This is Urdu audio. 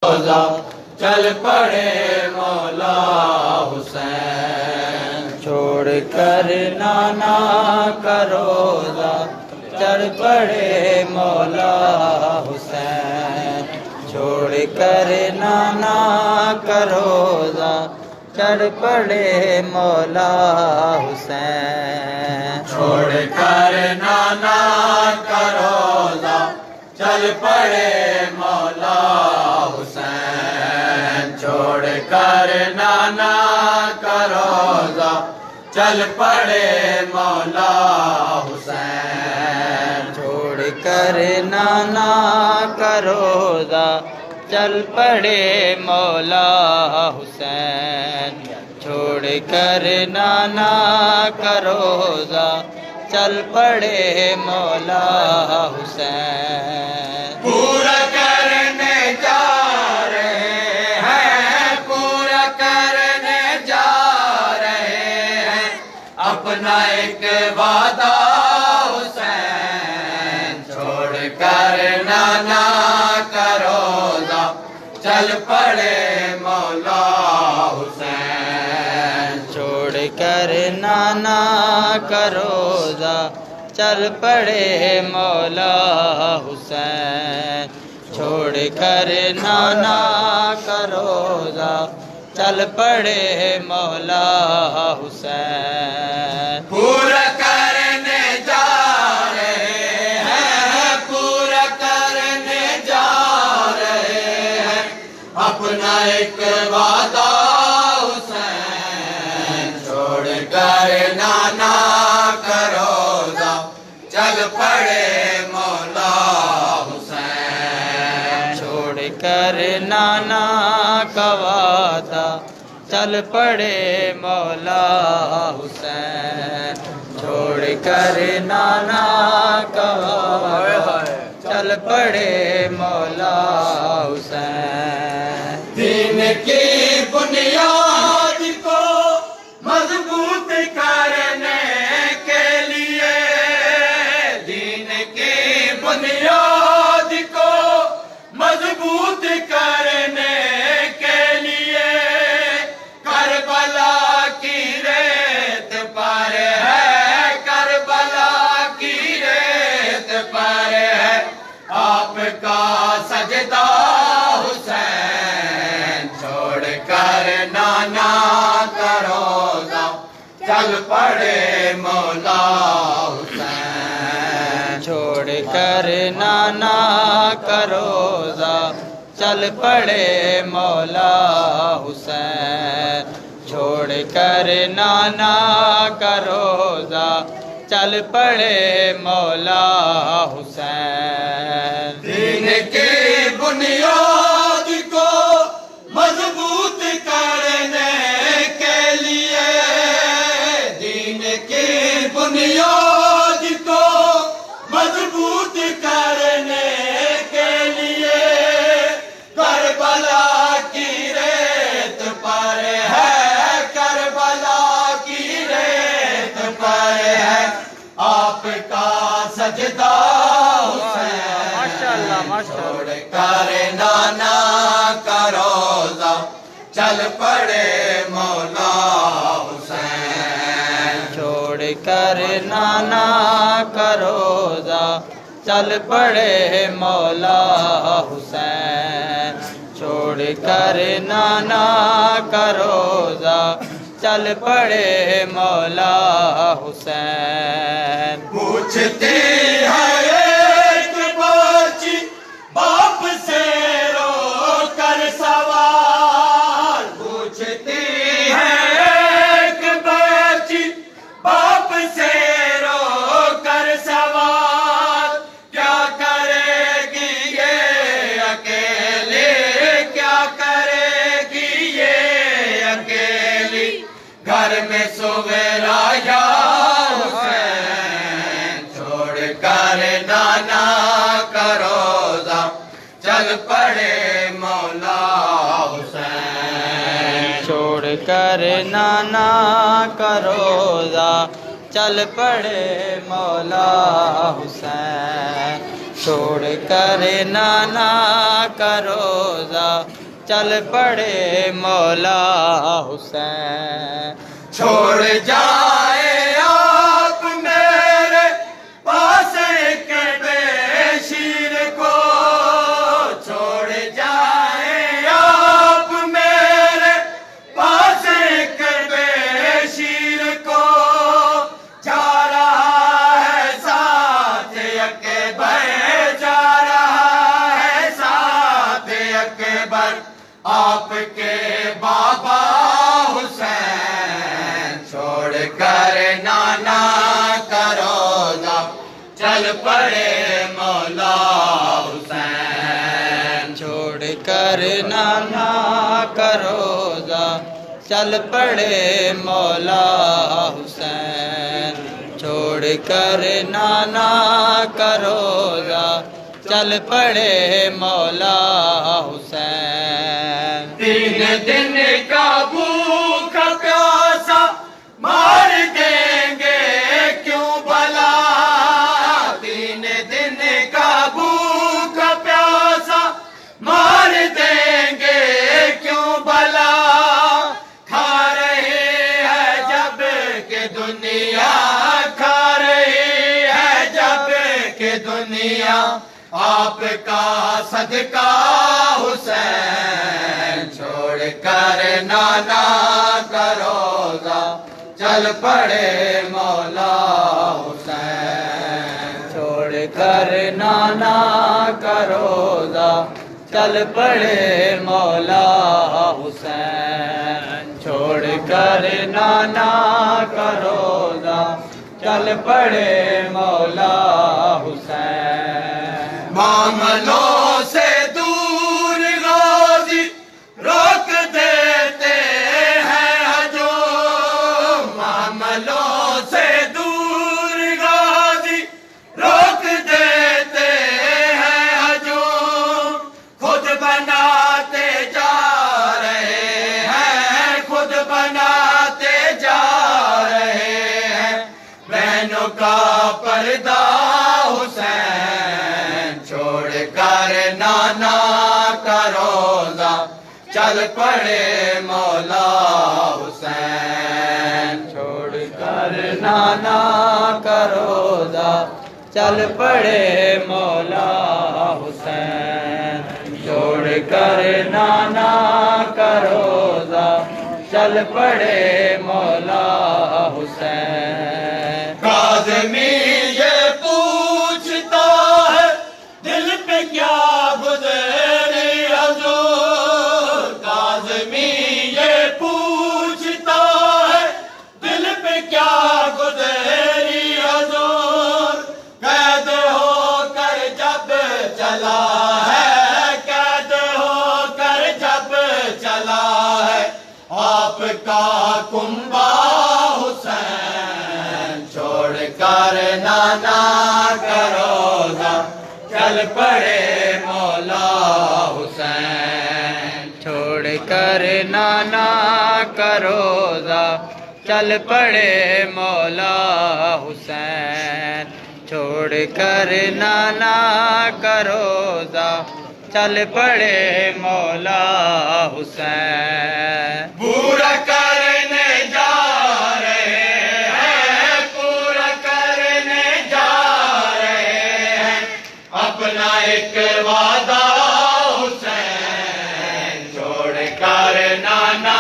روزہ چل پڑے مولا حسین، چھوڑ کر نانا کا روزہ چل پڑے مولا حسین، چھوڑ کر نانا کا روزہ چڑھ پڑے مولا حسین، چھوڑ کر نانا کا روزہ چل پڑے مولا حسین، چھوڑ کر نانا کا روزہ چل پڑے مولا حسین، چھوڑ کر نانا کا روزہ چل پڑے مولا حسین، چھوڑ کر نانا کا روزہ چل پڑے مولا حسین، پورا کرنے جا رہے ہیں، پورا کرنے جا رہے ہیں اپنا ایک وعدہ حسین، چھوڑ کر نانا کا روزہ چل پڑے مولا حسین، چھوڑ کر نانا کا روزہ چل پڑے مولا حسین، چھوڑ کر نانا کا روزہ چل پڑے مولا حسین، پورا کرنے جا رہے ہیں، پورا کرنے جا رہے ہیں اپنا ایک وعدہ حسین، چھوڑ کر نانا کا روزہ چل پڑے مولا حسین، چھوڑ کر نانا کا وعدہ چل پڑے مولا حسین، چھوڑ کر نانا کا وعدہ چل پڑے مولا حسین، دین کی بنیاد کو مضبوط کرنے کے لیے، دین کی بنیاد کو مضبوط کرنے کے لیے کربلا کی ریت پر ہے، کربلا کی ریت پر ہے آپ کا سجدہ حسین، چھوڑ کر نانا کا روزہ چل پڑے مولا حسین، چھوڑ کر نانا کا روزہ چل پڑے مولا حسین، چھوڑ کر نانا کا روزہ چل پڑے مولا حسین، دین کی بنیاد کو مضبوط کرنے کے لیے، دین کی بنیاد کو مضبوط کرنے کے لیے کربلا کی ریت پر ہے، کربلا کی ریت پر ہے آپ کا سجدہ حسین، چھوڑ کر نانا کا روزہ چل پڑے مولا حسین، چھوڑ کر نانا کا روزہ چل پڑے مولا حسین، چھوڑ کر نانا کا روزہ چل پڑے مولا حسین، پوچھتی ہے ایک بچی باپ سے رو کر سوال، پوچھتی ہے ایک بچی باپ سے رو کر سوال، کیا کرے گی یہ اکیلی، کیا کرے گی یہ اکیلی گھر میں سویرا یا حسین، چھوڑ کر نانا کا روزہ چل پڑے مولا حسین، چھوڑ کر نانا کا روزہ چل پڑے مولا حسین، چھوڑ کر نانا کا روزہ چل پڑے مولا حسین چھوڑ جائے آپ میرے پاس ایک بے شیر کو چھوڑ جائے آپ میرے پاس ایک بے شیر کو جا رہا ہے ساتھ اکبر جا رہا ہے ساتھ اکبر آپ کے بابا حسین چھوڑ کر نانا کا روزہ چل پڑے مولا حسین چھوڑ کر نانا کا روزہ چل پڑے مولا حسین چھوڑ کر نانا کا روزہ چل پڑے مولا حسین 3 دن کا بھوکا پیاسا مار دیں گے کیوں بھلا 3 دن کا بھوکا پیاسا مار دیں گے کیوں بھلا کھا رہی ہے جب کہ دنیا کھا رہی ہے جب کہ دنیا آپ کا صدقہ حسین چھوڑ کر نانا کا روزہ چل پڑے مولا حسین چھوڑ کر نانا کا روزہ چل پڑے مولا حسین چھوڑ کر نانا کا روزہ چل پڑے مولا حسین معاملوں سے دور غازی روک دیتے ہیں ہجوم معاملوں سے دور غازی روک دیتے ہیں ہجوم خود بناتے جا رہے ہیں خود بناتے جا رہے ہیں بہنوں کا پردہ حسین چھوڑ کر نانا کا روزہ چل پڑے مولا حسین چھوڑ کر نانا کا روزہ چل پڑے مولا حسین چھوڑ کر نانا کا روزہ چل پڑے مولا حسین کاظمی یہ پوچھتا ہے دل پہ کیا گزری حضور کاظمی یہ پوچھتا ہے دل پہ کیا گزری حضور قید ہو کر جب چلا ہے قید ہو کر جب چلا ہے آپ کا کنبہ حسین چھوڑ کر نانا کا روزہ چل پڑے مولا حسین چھوڑ کر نانا کا روزہ چل پڑے مولا حسین چھوڑ کر نانا کا روزہ چل پڑے مولا حسین پورا کرنے جا رہے ہیں پورا کرنے جا رہے ہیں اپنا ایک وعدہ حسین چھوڑ کر نانا